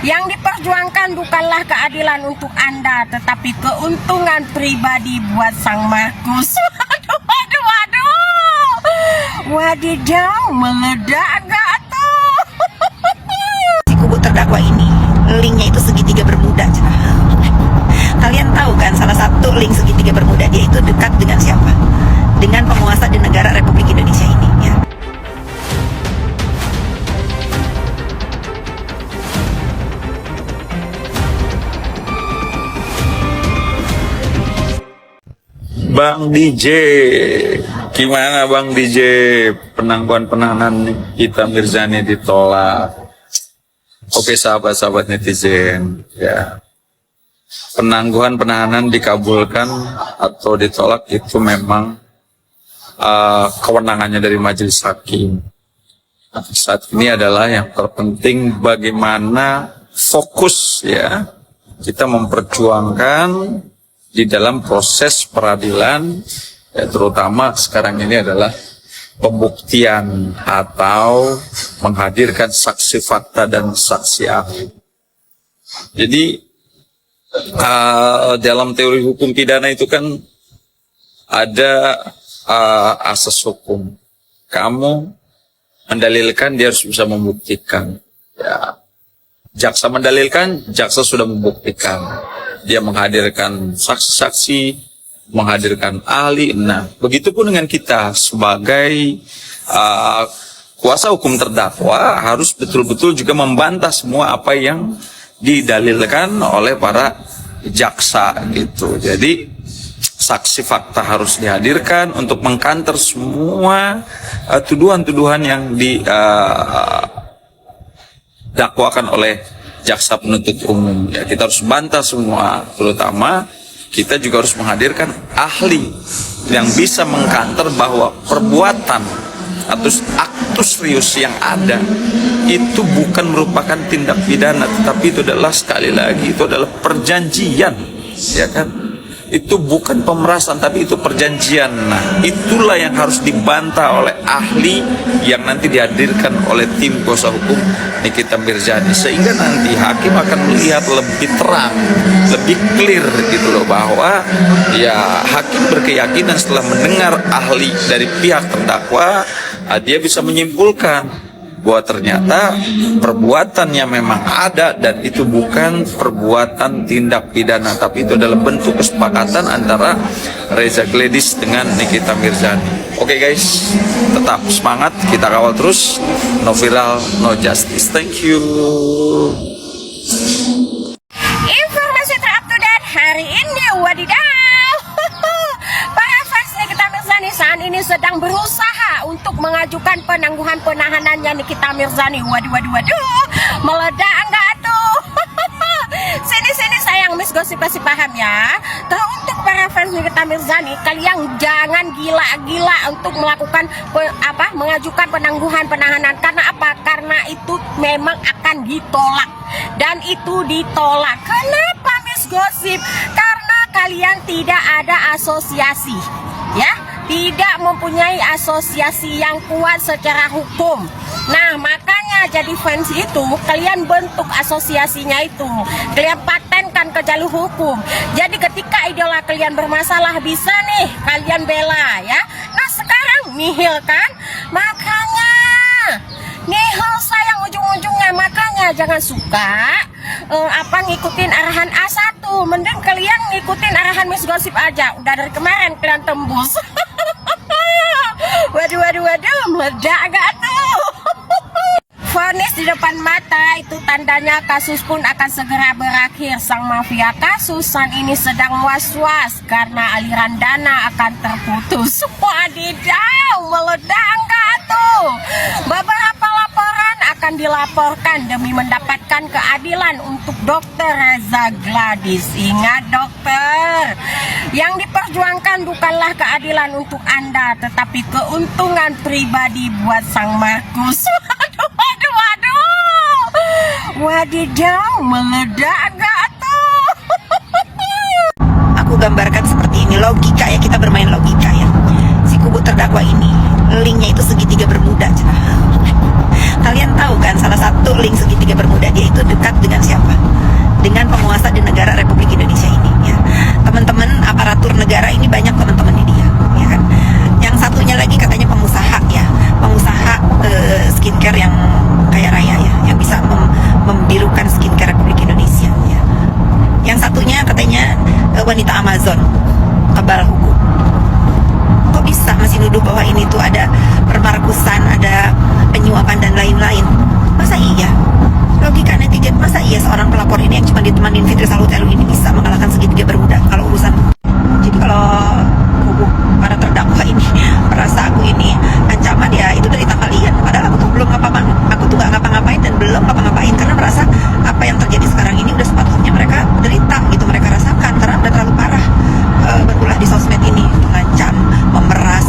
Yang diperjuangkan bukanlah keadilan untuk Anda, tetapi keuntungan pribadi buat Sang Markus. Waduh, waduh, waduh. Wadidaw, meledak gak tuh? Si kubu terdakwa ini, linknya itu segitiga bermuda. Kalian tahu kan salah satu link segitiga bermuda dia itu dekat dengan siapa? Dengan penguasa di negara Republik Indonesia ini, ya. Bang DJ, gimana Bang DJ? Penangguhan penahanan kita Mirzani ditolak. Oke sahabat-sahabat netizen, ya. Penangguhan penahanan dikabulkan atau ditolak itu memang kewenangannya dari majelis hakim. Saat ini adalah yang terpenting bagaimana fokus ya kita memperjuangkan di dalam proses peradilan, ya, terutama sekarang ini adalah pembuktian atau menghadirkan saksi fakta dan saksi ahli. Jadi dalam teori hukum pidana itu kan ada asas hukum. Kamu mendalilkan, dia harus bisa membuktikan. Ya. Jaksa mendalilkan, jaksa sudah membuktikan. Dia menghadirkan saksi-saksi, menghadirkan ahli. Nah, begitupun dengan kita sebagai kuasa hukum terdakwa harus betul-betul juga membantah semua apa yang didalilkan oleh para jaksa gitu. Jadi saksi fakta harus dihadirkan untuk mengkanter semua tuduhan-tuduhan yang didakwakan oleh jaksa penuntut umum. Ya, kita harus bantah semua, terutama kita juga harus menghadirkan ahli yang bisa mengkanter bahwa perbuatan atau aktus serius yang ada itu bukan merupakan tindak pidana, tetapi itu adalah, sekali lagi, itu adalah perjanjian, ya kan? Itu bukan pemerasan, tapi itu perjanjian. Nah, itulah yang harus dibantah oleh ahli yang nanti dihadirkan oleh tim kuasa hukum Nikita Mirzani, sehingga nanti hakim akan melihat lebih terang, lebih clear gitu loh, bahwa ya hakim berkeyakinan setelah mendengar ahli dari pihak terdakwa, dia bisa menyimpulkan bahwa ternyata perbuatannya memang ada dan itu bukan perbuatan tindak pidana, tapi itu adalah bentuk kesepakatan antara Reza Gledis dengan Nikita Mirzani. Oke guys, tetap semangat, kita kawal terus. No viral, no justice. Thank you. Informasi terupdate hari ini, wadidaw. Para fans Nikita Mirzani saat ini sedang berusaha untuk mengajukan penangguhan penahanannya Nikita Mirzani. Waduh, waduh, waduh, meledak enggak tuh? Sini sayang Miss Gosip kasih paham ya. Terus untuk para fans Nikita Mirzani, kalian jangan gila-gila untuk melakukan mengajukan penangguhan penahanan. Karena apa? Karena itu memang akan ditolak, dan itu ditolak. Kenapa Miss Gosip? Karena kalian tidak ada asosiasi, ya, tidak mempunyai asosiasi yang kuat secara hukum. Nah, makanya jadi fans itu kalian bentuk asosiasinya itu, kalian patenkan ke jalur hukum. Jadi ketika idola kalian bermasalah, bisa nih kalian bela, ya. Nah, sekarang nihil kan? Makanya nihil sayang ujung-ujungnya. Makanya jangan suka ngikutin arahan A1. Mending kalian ngikutin arahan Miss Gosip aja. Udah dari kemarin kalian tembus. Waduh, waduh, waduh, meledak gak tuh? Vonis di depan mata, itu tandanya kasus pun akan segera berakhir. Sang mafia kasus saat ini sedang was-was karena aliran dana akan terputus. Wadidaw, meledak gak tuh? Beberapa laporan akan dilaporkan demi mendapatkan keadilan untuk Dr. Reza Gledis. Ingat dokter, yang diperjuangkan bukanlah keadilan untuk Anda, tetapi keuntungan pribadi buat Sang Markus. Waduh, waduh, waduh. Wadidaw, meledak gak tuh? Aku gambarkan seperti ini, logika ya, kita bermain logika ya. Si kubu terdakwa ini, linknya itu segitiga bermuda. Kalian tahu kan salah satu link segitiga bermuda dia itu itu dekat dengan siapa? Dengan penguasa di negara Republik Indonesia ini, ya. Teman-teman aparatur negara ini banyak teman-temannya dia, ya kan. Yang satunya lagi katanya pengusaha, ya, pengusaha skincare yang kaya raya, ya, yang bisa membirukan skincare Republik Indonesia, ya. Yang satunya katanya wanita Amazon, kebal hukum. Kok bisa masih nuduh bahwa ini tuh ada permarkusan, ada penyuapan dan lain-lain? Masa iya? Logika netizen, masa iya seorang pelapor ini yang cuma ditemanin Fitri Salutelu ini bisa mengalahkan segitiga bermuda kalau urusan? Jadi kalau kubu para terdakwa ini merasa aku ini ancaman, ya itu derita kalian. Padahal aku tuh belum aku tuh nggak ngapa-ngapain dan belum ngapa-ngapain, karena merasa apa yang terjadi sekarang ini udah sepatutnya mereka derita gitu, mereka rasakan karena udah terlalu parah. Berulah di sosmed ini mengancam, memeras,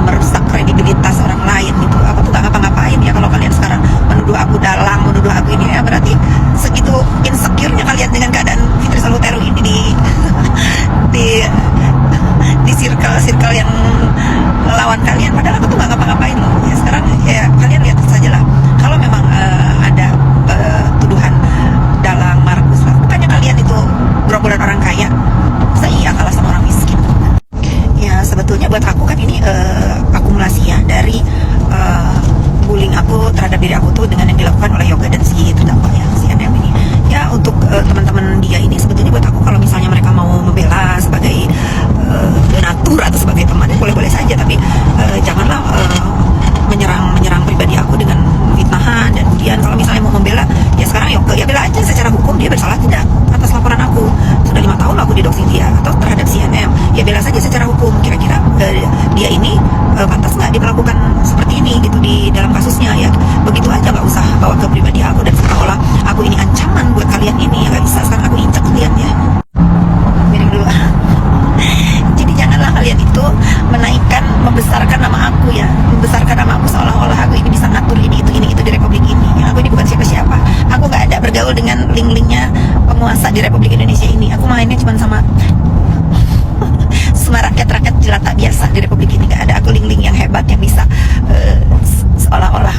merusak kredibilitas orang lain gitu. Aku tuh gak ngapa-ngapain, ya. Kalau kalian sekarang menuduh aku dalang, menuduh aku ini, ya berarti segitu insecure-nya kalian dengan keadaan Fitri Salutelu ini di circle yang melawan kalian. Padahal aku tuh gak ngapa-ngapain loh. Ya sekarang ya kalian lihat saja lah. Kalau memang ada tuduhan dalang, Markus lah, bukannya kalian itu gerombolan orang kaya, masa iya kalah sama orang miskin? Ya sebetulnya buat aku kan ini akumulasi ya dari bullying aku terhadap diri aku tuh dengan yang dilakukan oleh Yoga dan si terdakwa ya, si NM ini. Ya untuk teman-teman dia ini sebetulnya buat aku, kalau misalnya mereka mau membela sebagai donatur atau sebagai teman, boleh-boleh saja, tapi janganlah menyerang pribadi aku dengan fitnahan. Dan kemudian kalau misalnya mau membela, ya sekarang Yoga ya bela aja secara hukum, dia bersalah tidak atas laporan aku. Sudah 5 tahun aku didoksi dia, atau terhadap si NM, ya bela saja secara hukum. Kira-kira dia ini pantas nggak diperlakukan seperti ini gitu di dalam kasusnya, ya begitu aja, nggak usah bawa ke pribadi aku dan seolah-olah aku ini ancaman buat kalian ini, ya nggak bisa. Sekarang aku injak kalian, ya. Miring dulu. Jadi janganlah kalian itu menaikkan, membesarkan nama aku, ya, membesarkan nama aku seolah-olah aku ini bisa ngatur ini itu di Republik ini. Yang aku ini bukan siapa-siapa. Aku nggak ada bergaul dengan link-linknya penguasa di Republik Indonesia ini. Aku mainnya cuma sama rakyat-rakyat jelata biasa di Republik ini. Gak ada aku link-link yang hebat yang bisa seolah-olah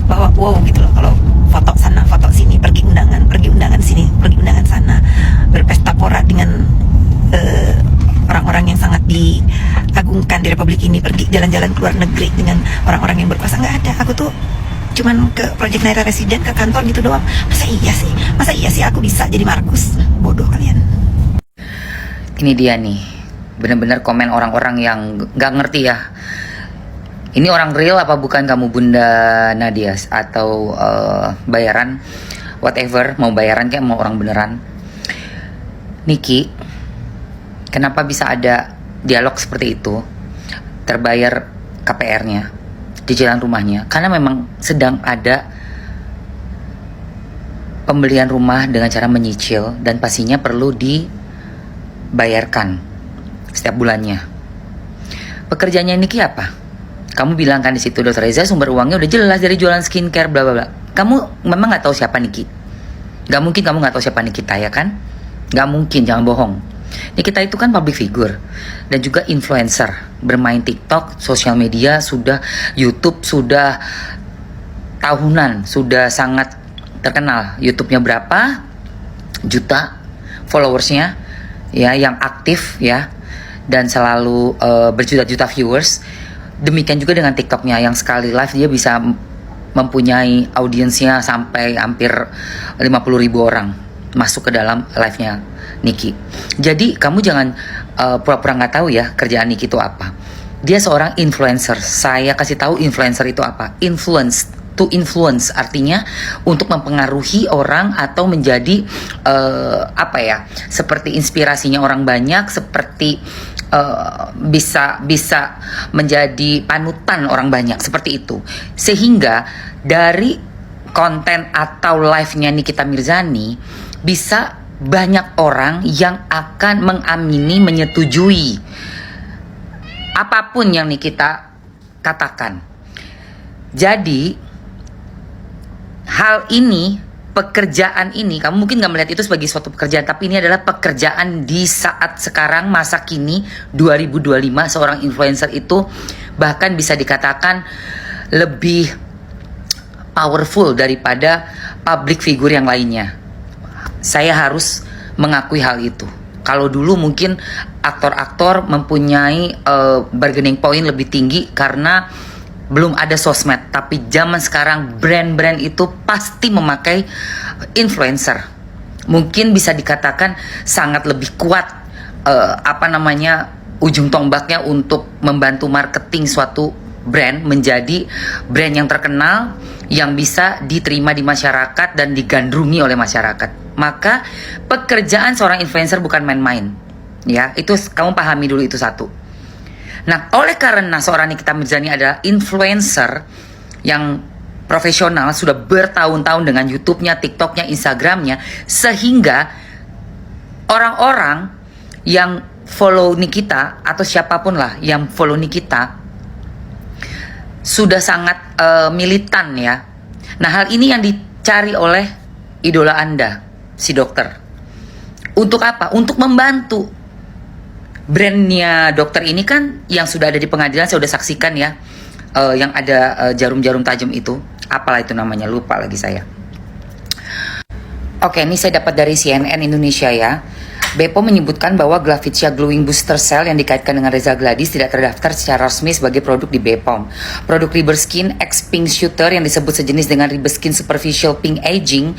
bahwa wow gitu loh, kalau foto sana foto sini, pergi undangan sini, pergi undangan sana, berpesta pora dengan orang-orang yang sangat diagungkan di Republik ini, pergi jalan-jalan ke luar negeri dengan orang-orang yang berkuasa. Nggak ada. Aku tuh cuman ke Project Naira Resident, ke kantor gitu doang. Masa iya sih aku bisa jadi Markus? Bodoh kalian. Ini dia nih, benar-benar komen orang-orang yang nggak ngerti ya. Ini orang real apa bukan kamu Bunda Nadia, atau bayaran, whatever, mau bayaran kayak mau orang beneran. Niki, kenapa bisa ada dialog seperti itu? Terbayar KPR-nya di jalan rumahnya, karena memang sedang ada pembelian rumah dengan cara menyicil dan pastinya perlu dibayarkan setiap bulannya. Pekerjaannya Niki apa? Kamu bilang kan di situ, Dr. Reza, sumber uangnya udah jelas dari jualan skincare, bla bla bla. Kamu memang nggak tahu siapa Niki? Gak mungkin kamu nggak tahu siapa Nikita, ya kan? Gak mungkin, jangan bohong. Nikita itu kan public figure dan juga influencer, bermain TikTok, sosial media, sudah YouTube, sudah tahunan, sudah sangat terkenal. YouTube-nya berapa juta followersnya, ya, yang aktif, ya, dan selalu berjuta-juta viewers. Demikian juga dengan TikToknya, yang sekali live dia bisa mempunyai audiensnya sampai hampir 50.000 orang masuk ke dalam live-nya Niki. Jadi kamu jangan pura-pura nggak tahu ya kerjaan Niki itu apa. Dia seorang influencer. Saya kasih tahu influencer itu apa. To influence artinya untuk mempengaruhi orang atau menjadi seperti inspirasinya orang banyak, seperti bisa menjadi panutan orang banyak, seperti itu. Sehingga dari konten atau live-nya Nikita Mirzani bisa banyak orang yang akan mengamini, menyetujui apapun yang Nikita katakan. Jadi hal ini, pekerjaan ini, kamu mungkin gak melihat itu sebagai suatu pekerjaan, tapi ini adalah pekerjaan di saat sekarang, masa kini 2025. Seorang influencer itu bahkan bisa dikatakan lebih powerful daripada public figure yang lainnya. Saya harus mengakui hal itu. Kalau dulu mungkin aktor-aktor mempunyai bargaining point lebih tinggi karena belum ada sosmed. Tapi zaman sekarang brand-brand itu pasti memakai influencer. Mungkin bisa dikatakan sangat lebih kuat ujung tombaknya untuk membantu marketing suatu brand menjadi brand yang terkenal, yang bisa diterima di masyarakat dan digandrungi oleh masyarakat. Maka pekerjaan seorang influencer bukan main-main. Ya, itu kamu pahami dulu itu satu. Nah, oleh karena seorang Nikita Mirzani adalah influencer yang profesional, sudah bertahun-tahun dengan YouTube-nya, TikTok-nya, Instagram-nya, sehingga orang-orang yang follow Nikita atau siapapun lah yang follow Nikita sudah sangat militan ya. Nah, hal ini yang dicari oleh idola Anda, si dokter. Untuk apa? Untuk membantu. Brandnya dokter ini kan yang sudah ada di pengadilan, saya sudah saksikan ya. Yang ada jarum-jarum tajam itu. Apalah itu namanya, lupa lagi saya. Oke, ini saya dapat dari CNN Indonesia ya. Bepom menyebutkan bahwa Glavitia Glowing Booster Cell yang dikaitkan dengan Reza Gladys tidak terdaftar secara resmi sebagai produk di Bepom. Produk Riberskin X Pink Shooter yang disebut sejenis dengan Riberskin Superficial Pink Aging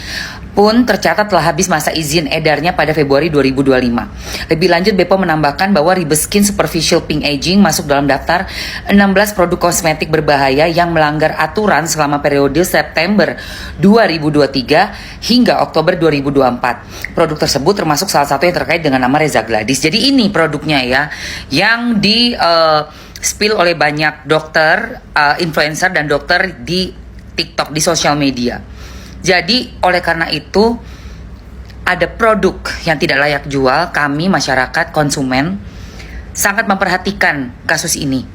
pun tercatat telah habis masa izin edarnya pada Februari 2025. Lebih lanjut, Bepom menambahkan bahwa Riberskin Superficial Pink Aging masuk dalam daftar 16 produk kosmetik berbahaya yang melanggar aturan selama periode September 2023 hingga Oktober 2024. Produk tersebut termasuk salah satu yang terkait dengan nama Reza Gladys. Jadi ini produknya ya, yang di spill oleh banyak dokter, influencer dan dokter di TikTok, di sosial media. Jadi oleh karena itu ada produk yang tidak layak jual. Kami masyarakat konsumen sangat memperhatikan kasus ini,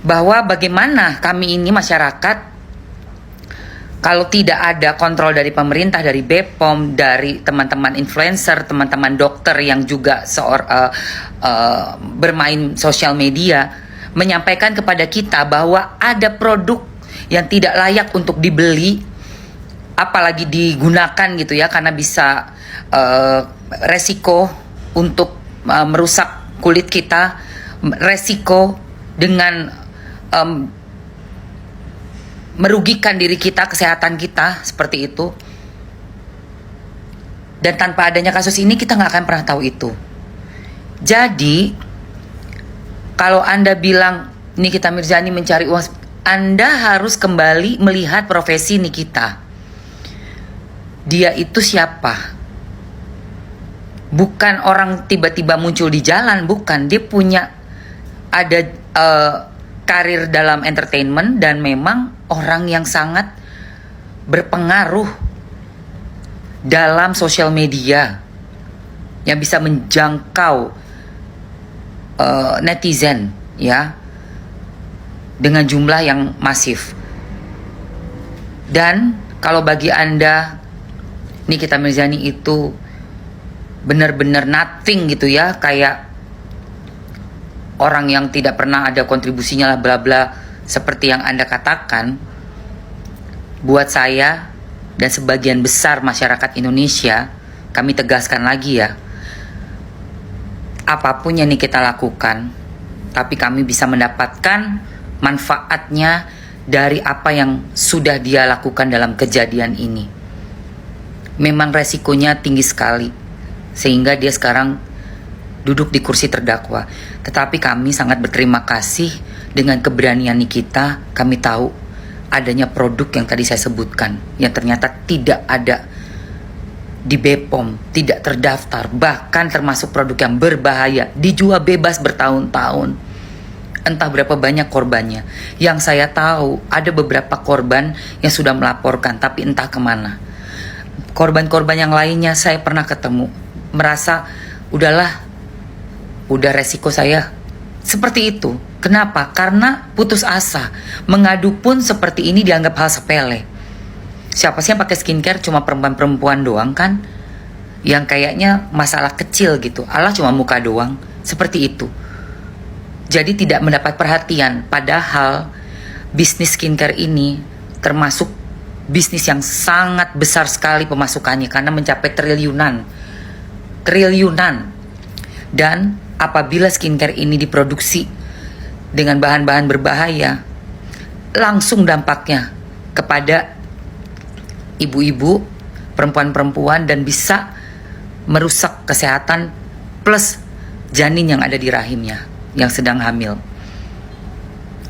bahwa bagaimana kami ini masyarakat kalau tidak ada kontrol dari pemerintah, dari Bepom, dari teman-teman influencer, teman-teman dokter yang juga bermain sosial media, menyampaikan kepada kita bahwa ada produk yang tidak layak untuk dibeli, apalagi digunakan gitu ya, karena bisa resiko untuk merusak kulit kita, resiko dengan merugikan diri kita, kesehatan kita, seperti itu. Dan tanpa adanya kasus ini kita nggak akan pernah tahu itu. Jadi kalau Anda bilang Nikita Mirzani mencari uang, Anda harus kembali melihat profesi Nikita. Dia itu siapa? Bukan orang tiba-tiba muncul di jalan, bukan. Dia punya ada karir dalam entertainment dan memang orang yang sangat berpengaruh dalam sosial media, yang bisa menjangkau netizen ya dengan jumlah yang masif. Dan kalau bagi Anda Nikita Mirzani itu benar-benar nothing gitu ya, kayak orang yang tidak pernah ada kontribusinya lah bla bla seperti yang Anda katakan, buat saya dan sebagian besar masyarakat Indonesia, kami tegaskan lagi ya, apapun yang kita lakukan, tapi kami bisa mendapatkan manfaatnya dari apa yang sudah dia lakukan dalam kejadian ini. Memang resikonya tinggi sekali, sehingga dia sekarang duduk di kursi terdakwa. Tetapi kami sangat berterima kasih dengan keberanian Nikita. Kami tahu adanya produk yang tadi saya sebutkan, yang ternyata tidak ada di Bepom, tidak terdaftar, bahkan termasuk produk yang berbahaya, dijual bebas bertahun-tahun. Entah berapa banyak korbannya. Yang saya tahu ada beberapa korban yang sudah melaporkan, tapi entah kemana. Korban-korban yang lainnya saya pernah ketemu, merasa udahlah, udah resiko saya seperti itu. Kenapa? Karena putus asa. Mengadu pun seperti ini dianggap hal sepele. Siapa sih yang pakai skincare? Cuma perempuan-perempuan doang kan, yang kayaknya masalah kecil gitu. Allah cuma muka doang, seperti itu. Jadi tidak mendapat perhatian. Padahal bisnis skincare ini termasuk bisnis yang sangat besar sekali pemasukannya karena mencapai triliunan. Dan apabila skincare ini diproduksi dengan bahan-bahan berbahaya, langsung dampaknya kepada ibu-ibu, perempuan-perempuan, dan bisa merusak kesehatan plus janin yang ada di rahimnya yang sedang hamil.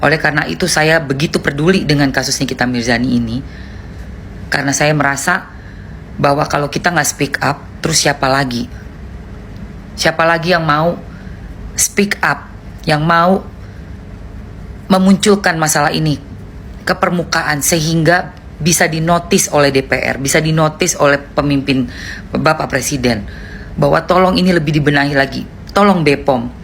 Oleh karena itu saya begitu peduli dengan kasus Nikita Mirzani ini, karena saya merasa bahwa kalau kita nggak speak up, terus siapa lagi? Siapa lagi yang mau speak up, yang mau memunculkan masalah ini ke permukaan sehingga bisa dinotis oleh DPR, bisa dinotis oleh pemimpin Bapak Presiden, bahwa tolong ini lebih dibenahi lagi, tolong BPOM.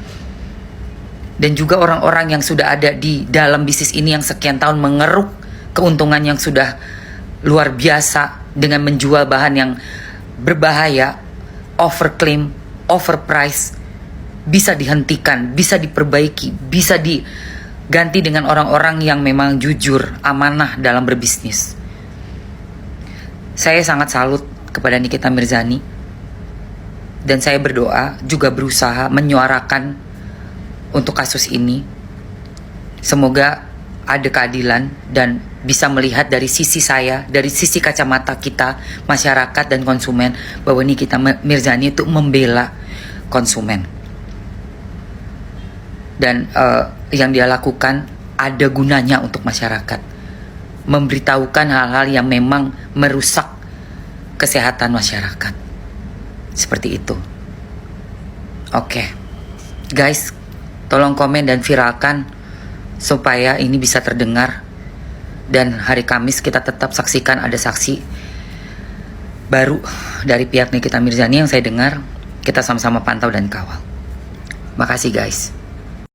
Dan juga orang-orang yang sudah ada di dalam bisnis ini yang sekian tahun mengeruk keuntungan yang sudah luar biasa dengan menjual bahan yang berbahaya, overclaim, overprice, bisa dihentikan, bisa diperbaiki, bisa diganti dengan orang-orang yang memang jujur, amanah dalam berbisnis. Saya sangat salut kepada Nikita Mirzani, dan saya berdoa juga berusaha menyuarakan untuk kasus ini. Semoga ada keadilan dan bisa melihat dari sisi saya, dari sisi kacamata kita, masyarakat dan konsumen, bahwa Nikita Mirzani itu membela konsumen. Dan yang dia lakukan ada gunanya untuk masyarakat. Memberitahukan hal-hal yang memang merusak kesehatan masyarakat. Seperti itu. Oke. Guys, tolong komen dan viralkan supaya ini bisa terdengar. Dan hari Kamis kita tetap saksikan ada saksi baru dari pihak Nikita Mirzani yang saya dengar. Kita sama-sama pantau dan kawal. Makasih guys.